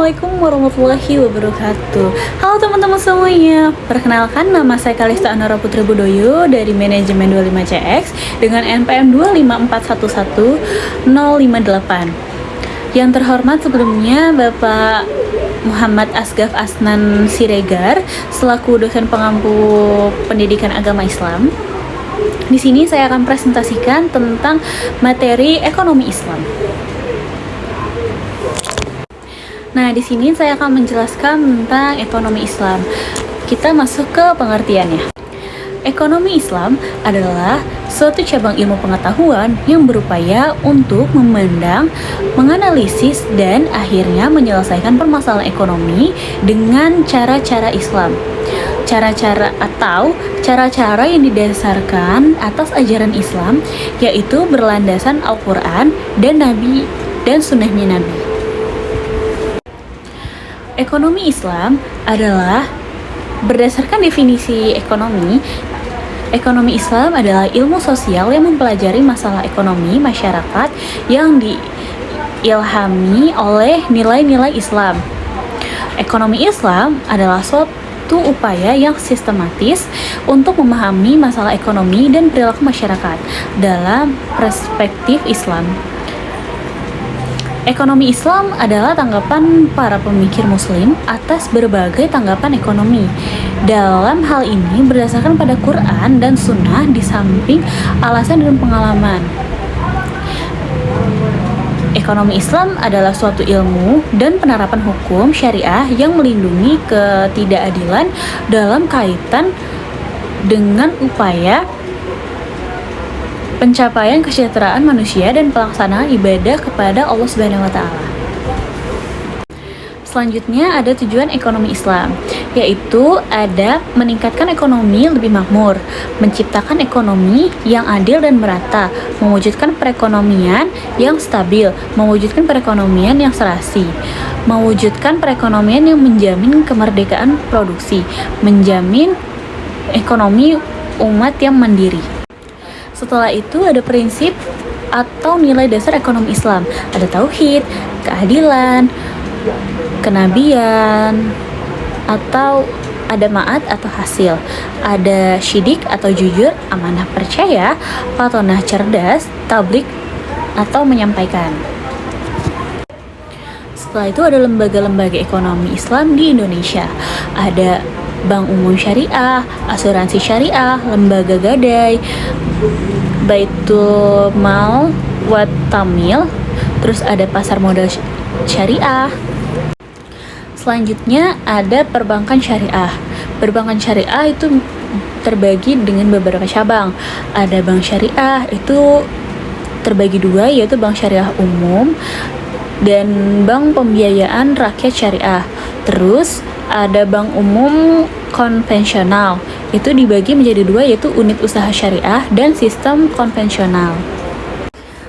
Assalamualaikum warahmatullahi wabarakatuh. Halo teman-teman semuanya. Perkenalkan, nama saya Kalista Anora Putri Budoyo dari Manajemen 25CX dengan NPM 254110558. Yang terhormat sebelumnya Bapak Muhammad Asgaf Asnan Siregar selaku dosen pengampu pendidikan agama Islam. Di sini saya akan presentasikan tentang materi ekonomi Islam. Nah, di sini saya akan menjelaskan tentang ekonomi Islam. Kita masuk ke pengertiannya. Ekonomi Islam adalah suatu cabang ilmu pengetahuan yang berupaya untuk memandang, menganalisis, dan akhirnya menyelesaikan permasalahan ekonomi dengan cara-cara Islam. Cara-cara yang didasarkan atas ajaran Islam, yaitu berlandasan Al-Quran dan Sunnahnya Nabi. Ekonomi Islam adalah berdasarkan definisi ekonomi Islam adalah ilmu sosial yang mempelajari masalah ekonomi masyarakat yang diilhami oleh nilai-nilai Islam. Ekonomi Islam adalah suatu upaya yang sistematis untuk memahami masalah ekonomi dan perilaku masyarakat dalam perspektif Islam. Ekonomi Islam adalah tanggapan para pemikir Muslim atas berbagai tanggapan ekonomi. Dalam hal ini berdasarkan pada Quran dan Sunnah di samping alasan dan pengalaman. Ekonomi Islam adalah suatu ilmu dan penerapan hukum syariah yang melindungi ketidakadilan dalam kaitan dengan upaya pencapaian kesejahteraan manusia dan pelaksanaan ibadah kepada Allah Subhanahu wa Ta'ala. Selanjutnya ada tujuan ekonomi Islam, yaitu ada meningkatkan ekonomi lebih makmur, menciptakan ekonomi yang adil dan merata, mewujudkan perekonomian yang stabil, mewujudkan perekonomian yang serasi, mewujudkan perekonomian yang menjamin kemerdekaan produksi, menjamin ekonomi umat yang mandiri. Setelah itu ada prinsip atau nilai dasar ekonomi Islam. Ada tauhid, keadilan, kenabian, atau ada ma'ad atau hasil. Ada syidik atau jujur, amanah percaya, patonah cerdas, tablik atau menyampaikan. Setelah itu ada lembaga-lembaga ekonomi Islam di Indonesia. Ada Bank Umum Syariah, Asuransi Syariah, Lembaga Gadai, Baitul Mal Wat Tamil, terus ada Pasar Modal Syariah. Selanjutnya ada Perbankan Syariah. Perbankan Syariah itu terbagi dengan beberapa cabang. Ada Bank Syariah, itu terbagi dua, yaitu Bank Syariah Umum dan Bank Pembiayaan Rakyat Syariah. Terus ada Bank Umum Konvensional, itu dibagi menjadi dua, yaitu unit usaha syariah dan sistem konvensional.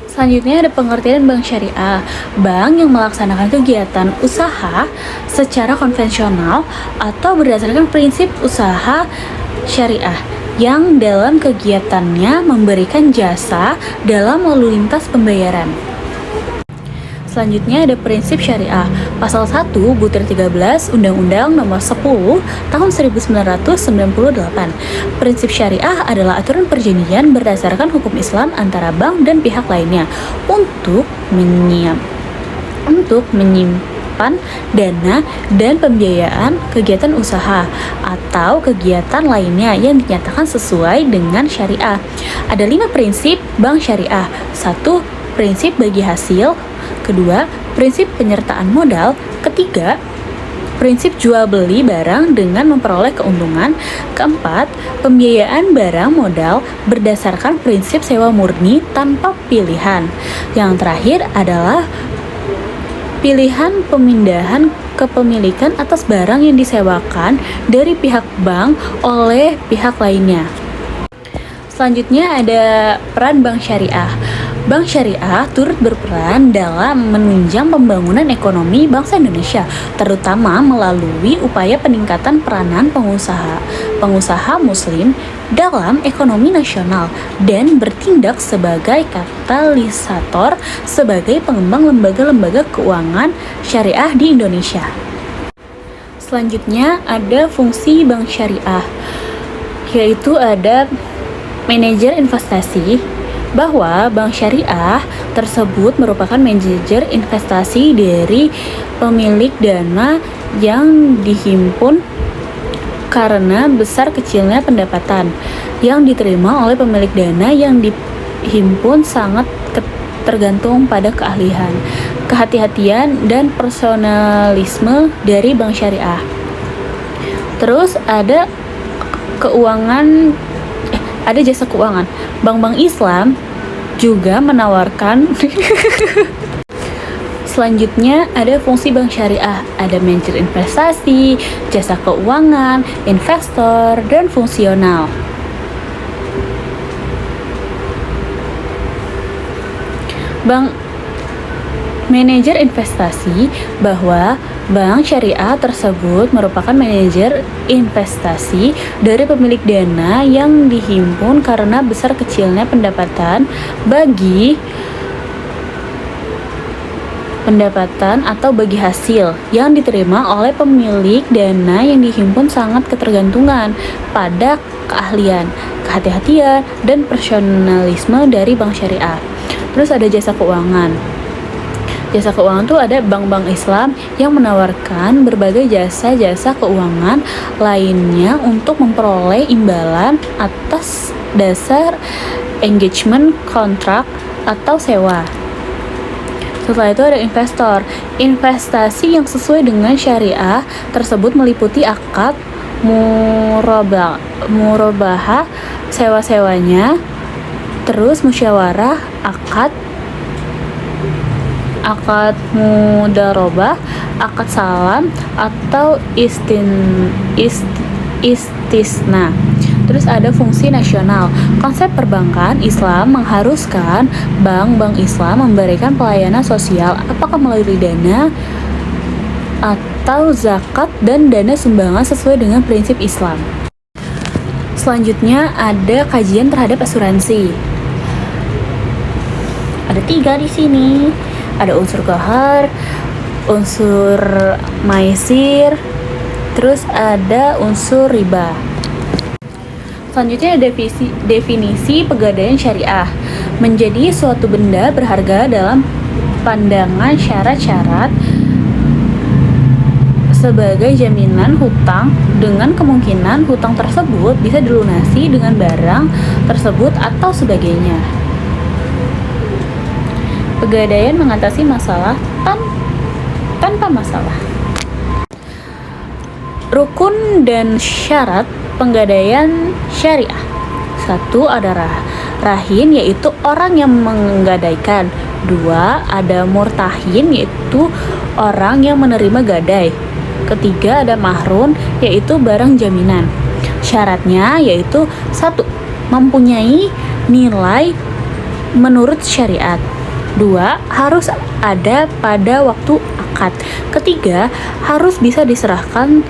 Selanjutnya ada pengertian bank syariah, bank yang melaksanakan kegiatan usaha secara konvensional atau berdasarkan prinsip usaha syariah yang dalam kegiatannya memberikan jasa dalam lalu lintas pembayaran. Selanjutnya ada prinsip syariah, pasal 1 butir 13 Undang-Undang Nomor 10 Tahun 1998. Prinsip syariah adalah aturan perjanjian berdasarkan hukum Islam antara bank dan pihak lainnya untuk menyimpan dana dan pembiayaan kegiatan usaha atau kegiatan lainnya yang dinyatakan sesuai dengan syariah. Ada 5 prinsip bank syariah. 1. Prinsip bagi hasil. Kedua, prinsip penyertaan modal. Ketiga, prinsip jual beli barang dengan memperoleh keuntungan. Keempat, pembiayaan barang modal berdasarkan prinsip sewa murni tanpa pilihan. Yang terakhir adalah pilihan pemindahan kepemilikan atas barang yang disewakan dari pihak bank oleh pihak lainnya. Selanjutnya ada peran bank syariah. Bank Syariah turut berperan dalam menunjang pembangunan ekonomi bangsa Indonesia, terutama melalui upaya peningkatan peranan pengusaha muslim dalam ekonomi nasional dan bertindak sebagai katalisator sebagai pengembang lembaga-lembaga keuangan syariah di Indonesia. Selanjutnya ada fungsi bank syariah, yaitu ada manajer investasi, bahwa bank syariah tersebut merupakan manajer investasi dari pemilik dana yang dihimpun karena besar kecilnya pendapatan yang diterima oleh pemilik dana yang dihimpun sangat tergantung pada keahlian, kehati-hatian, dan personalisme dari bank syariah. Terus ada jasa keuangan. Bank-bank Islam juga menawarkan Selanjutnya ada fungsi bank syariah, ada manajer investasi, jasa keuangan, investor, dan fungsional. Manajer investasi, bahwa bank syariah tersebut merupakan manajer investasi dari pemilik dana yang dihimpun karena besar kecilnya pendapatan atau bagi hasil yang diterima oleh pemilik dana yang dihimpun sangat ketergantungan pada keahlian, kehati-hatian, dan personalisme dari bank syariah. Terus ada jasa keuangan. Jasa keuangan itu ada bank-bank Islam yang menawarkan berbagai jasa-jasa keuangan lainnya untuk memperoleh imbalan atas dasar engagement kontrak atau sewa. Setelah itu ada investor. Investasi yang sesuai dengan syariah tersebut meliputi akad murabahah sewa-sewanya, terus musyawarah, akad mudarobah, akad salam, atau istisna. Terus ada fungsi nasional. Konsep perbankan Islam mengharuskan bank-bank Islam memberikan pelayanan sosial, apakah melalui dana atau zakat dan dana sumbangan sesuai dengan prinsip Islam. Selanjutnya ada kajian terhadap asuransi. Ada 3 di sini. Ada unsur qahar, unsur maisir, terus ada unsur riba. Selanjutnya ada definisi pegadaian syariah. Menjadi suatu benda berharga dalam pandangan syarat-syarat sebagai jaminan hutang dengan kemungkinan hutang tersebut bisa dilunasi dengan barang tersebut atau sebagainya. Pegadaian mengatasi masalah tanpa masalah. Rukun dan syarat penggadaian syariah. 1. Ada rahin, yaitu orang yang menggadaikan. 2. Ada murtahin, yaitu orang yang menerima gadai. 3. Ada mahrun, yaitu barang jaminan. Syaratnya yaitu 1. Mempunyai nilai menurut syariat. 2. Harus ada pada waktu akad. 3. Harus bisa diserahkan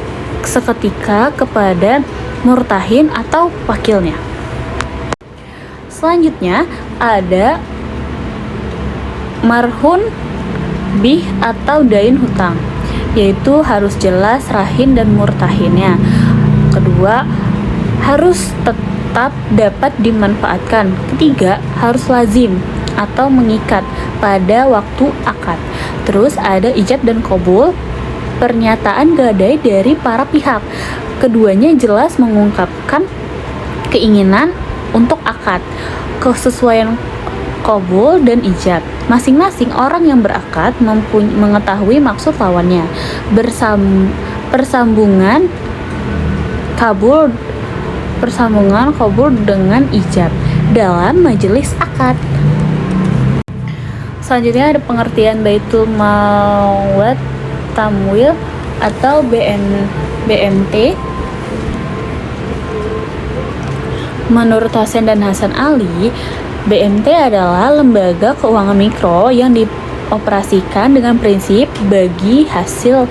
seketika kepada murtahin atau wakilnya. Selanjutnya ada marhun bih atau dain hutang, yaitu harus jelas rahin dan murtahinnya. Kedua, harus tetap dapat dimanfaatkan. 3. Harus lazim atau mengikat pada waktu akad. Terus ada ijab dan qabul, pernyataan gadai dari para pihak. Keduanya jelas mengungkapkan keinginan untuk akad, kesesuaian qabul dan ijab. Masing-masing orang yang berakad mengetahui maksud lawannya. Persambungan qabul dengan ijab dalam majelis akad. Selanjutnya ada pengertian Baitul Mal wa Tamwil atau BMT. Menurut Hasan dan Hasan Ali, BMT adalah lembaga keuangan mikro yang dioperasikan dengan prinsip bagi hasil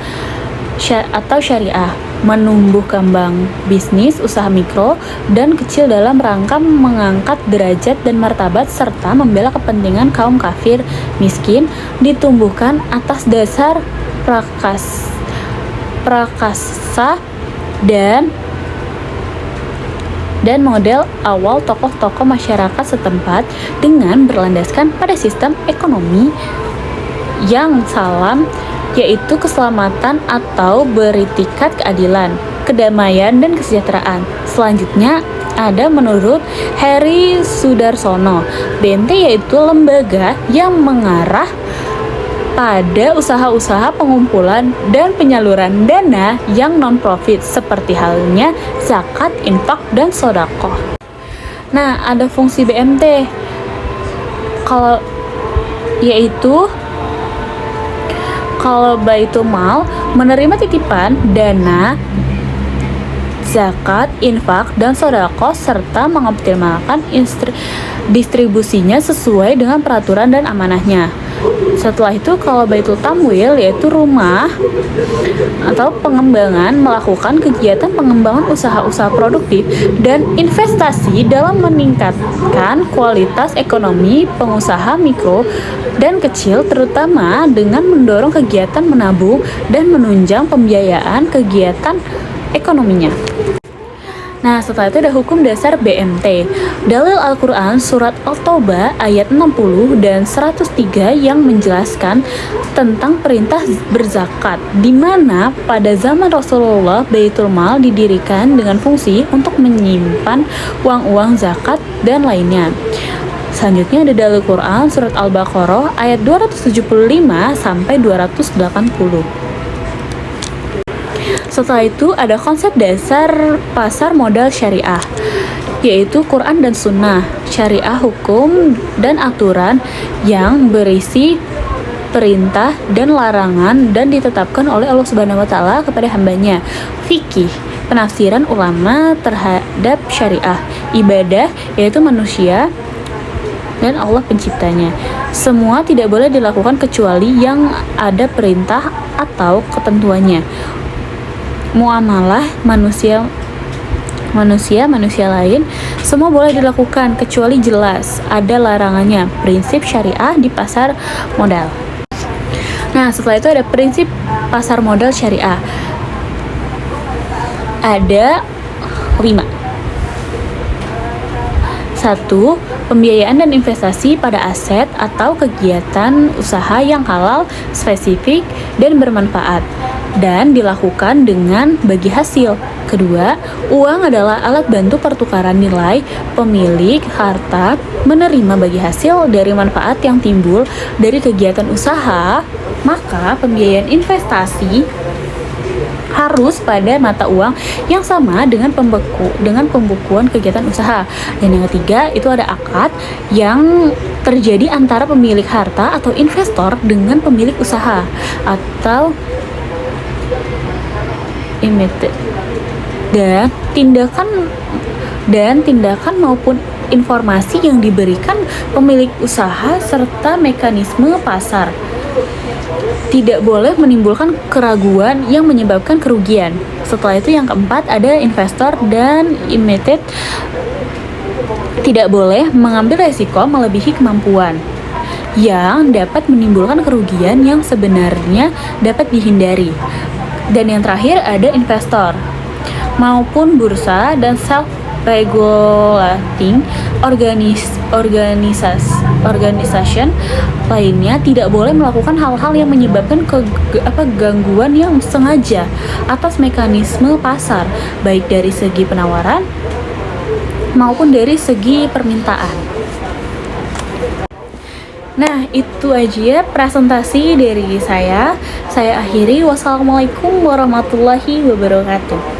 atau syariah, menumbuh kembang bisnis usaha mikro dan kecil dalam rangka mengangkat derajat dan martabat serta membela kepentingan kaum kafir miskin, ditumbuhkan atas dasar prakasa dan model awal tokoh-tokoh masyarakat setempat dengan berlandaskan pada sistem ekonomi yang salam, yaitu keselamatan atau beritikat keadilan, kedamaian, dan kesejahteraan. Selanjutnya ada menurut Heri Sudarsono, BMT yaitu lembaga yang mengarah pada usaha-usaha pengumpulan dan penyaluran dana yang non-profit seperti halnya zakat, infak, dan sodaqoh. Nah, ada fungsi BMT yaitu kalau Baitul Mal menerima titipan dana zakat, infak, dan sodaqoh serta mengoptimalkan distribusinya sesuai dengan peraturan dan amanahnya. Setelah itu kalau Baitul Tamwil yaitu rumah atau pengembangan melakukan kegiatan pengembangan usaha-usaha produktif dan investasi dalam meningkatkan kualitas ekonomi pengusaha mikro dan kecil, terutama dengan mendorong kegiatan menabung dan menunjang pembiayaan kegiatan ekonominya. Nah, setelah itu ada hukum dasar BMT. Dalil Al-Quran Surat Al-Taubah ayat 60 dan 103 yang menjelaskan tentang perintah berzakat, di mana pada zaman Rasulullah Baitul Mal didirikan dengan fungsi untuk menyimpan uang-uang zakat dan lainnya. Selanjutnya ada dalil Quran Surat Al-Baqarah ayat 275 sampai 280. Setelah itu ada konsep dasar pasar modal syariah, yaitu Quran dan Sunnah, syariah hukum dan aturan yang berisi perintah dan larangan dan ditetapkan oleh Allah Subhanahu wa Ta'ala kepada hambanya. Fikih, penafsiran ulama terhadap syariah, ibadah yaitu manusia dan Allah penciptanya. Semua tidak boleh dilakukan kecuali yang ada perintah atau ketentuannya. Muamalah manusia lain semua boleh dilakukan kecuali jelas ada larangannya. Prinsip syariah di pasar modal. Nah, setelah itu ada prinsip pasar modal syariah. Ada 5. 1. Pembiayaan dan investasi pada aset atau kegiatan usaha yang halal, spesifik, dan bermanfaat, dan dilakukan dengan bagi hasil. Kedua, uang adalah alat bantu pertukaran nilai. Pemilik harta menerima bagi hasil dari manfaat yang timbul dari kegiatan usaha, maka pembiayaan investasi harus pada mata uang yang sama dengan pembukuan kegiatan usaha. Dan yang ketiga, itu ada akad yang terjadi antara pemilik harta atau investor dengan pemilik usaha atau emitted. Dan tindakan maupun informasi yang diberikan pemilik usaha serta mekanisme pasar tidak boleh menimbulkan keraguan yang menyebabkan kerugian. Setelah itu yang keempat ada investor dan emitted tidak boleh mengambil resiko melebihi kemampuan yang dapat menimbulkan kerugian yang sebenarnya dapat dihindari. Dan yang terakhir ada investor maupun bursa dan self-regulating organisation lainnya tidak boleh melakukan hal-hal yang menyebabkan gangguan yang sengaja atas mekanisme pasar, baik dari segi penawaran maupun dari segi permintaan. Nah, itu aja presentasi dari saya. Saya akhiri. Wassalamualaikum warahmatullahi wabarakatuh.